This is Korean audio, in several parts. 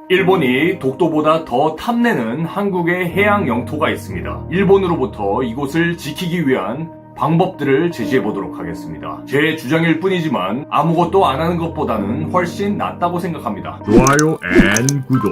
일본이 독도보다 더 탐내는 한국의 해양 영토가 있습니다. 일본으로부터 이곳을 지키기 위한 방법들을 제시해 보도록 하겠습니다. 제 주장일 뿐이지만 아무것도 안 하는 것보다는 훨씬 낫다고 생각합니다. 좋아요 앤 구독.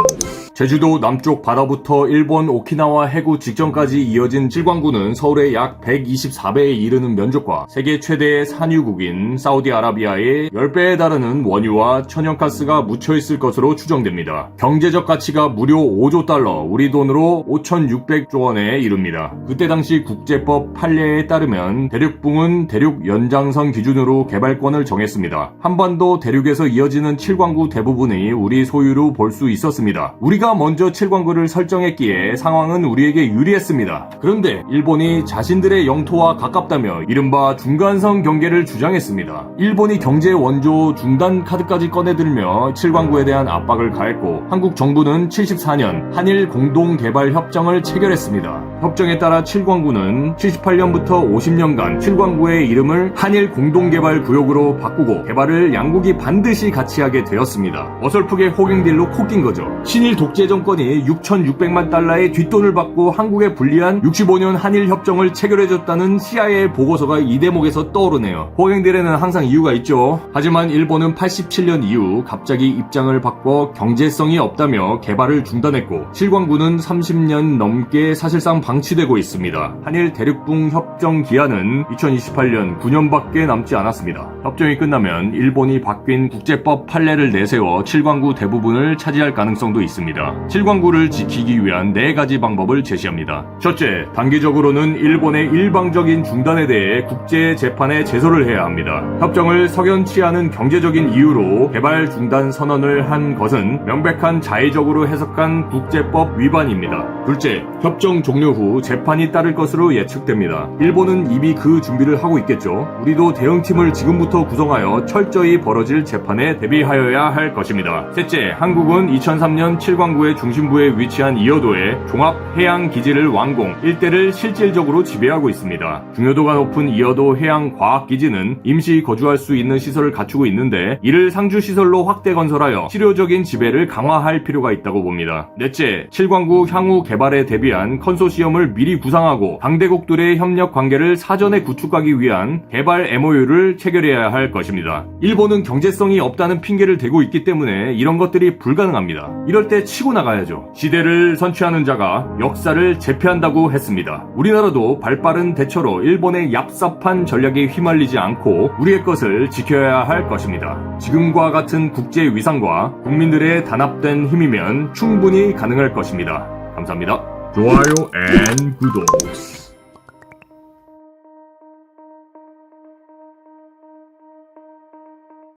제주도 남쪽 바다부터 일본 오키나와 해구 직전까지 이어진 칠광구는 서울의 약 124배에 이르는 면적과 세계 최대의 산유국인 사우디아라비아의 10배에 달하는 원유와 천연가스가 묻혀있을 것으로 추정됩니다. 경제적 가치가 무려 5조 달러, 우리 돈으로 5,600조 원에 이릅니다. 그때 당시 국제법 판례에 따르면 대륙붕은 대륙 연장선 기준으로 개발권을 정했습니다. 한반도 대륙에서 이어지는 칠광구 대부분이 우리 소유로 볼 수 있었습니다. 우리가 먼저 칠광구를 설정했기에 상황은 우리에게 유리했습니다. 그런데 일본이 자신들의 영토와 가깝다며 이른바 중간선 경계를 주장했습니다. 일본이 경제 원조 중단 카드까지 꺼내들며 칠광구에 대한 압박을 가했고 한국 정부는 74년 한일 공동개발협정을 체결했습니다. 협정에 따라 칠광구는 78년부터 50년간 칠광구의 이름을 한일 공동개발구역으로 바꾸고 개발을 양국이 반드시 같이 하게 되었습니다. 어설프게 호갱딜로 코 낀 거죠. 신일 독재 정권이 6,600만 달러의 뒷돈을 받고 한국에 불리한 65년 한일 협정을 체결해줬다는 CIA 보고서가 이 대목에서 떠오르네요. 호갱딜에는 항상 이유가 있죠. 하지만 일본은 87년 이후 갑자기 입장을 바꿔 경제성이 없다며 개발을 중단했고 칠광구는 30년 넘게 사실상 방치되고 있습니다. 한일 대륙붕 협정 기한은 2028년 9년밖에 남지 않았습니다. 협정이 끝나면 일본이 바뀐 국제법 판례를 내세워 칠광구 대부분을 차지할 가능성도 있습니다. 칠광구를 지키기 위한 4가지 방법을 제시합니다. 첫째, 단기적으로는 일본의 일방적인 중단에 대해 국제재판에 제소를 해야 합니다. 협정을 석연치 않은 경제적인 이유로 개발 중단 선언을 한 것은 명백한 자의적으로 해석한 국제법 위반입니다. 둘째, 협정 종료 후 재판이 따를 것으로 예측됩니다. 일본은 이미 그 준비를 하고 있겠죠. 우리도 대응팀을 지금부터 구성하여 철저히 벌어질 재판에 대비하여야 할 것입니다. 셋째, 한국은 2003년 칠광구의 중심부에 위치한 이어도에 종합해양기지를 완공, 일대를 실질적으로 지배하고 있습니다. 중요도가 높은 이어도 해양과학기지는 임시 거주할 수 있는 시설을 갖추고 있는데 이를 상주시설로 확대 건설하여 실효적인 지배를 강화할 필요가 있다고 봅니다. 넷째, 칠광구 향후 개발에 대비한 컨소시엄을 미리 구상하고 강대국들의 협력 관계를 사전에 구축하기 위한 개발 MOU를 체결해야 할 것입니다. 일본은 경제성이 없다는 핑계를 대고 있기 때문에 이런 것들이 불가능합니다. 이럴 때 치고 나가야죠. 시대를 선취하는 자가 역사를 제패한다고 했습니다. 우리나라도 발빠른 대처로 일본의 얍삽한 전략에 휘말리지 않고 우리의 것을 지켜야 할 것입니다. 지금과 같은 국제 위상과 국민들의 단합된 힘이면 충분히 가능할 것입니다. 감사합니다. 좋아요 앤 구독.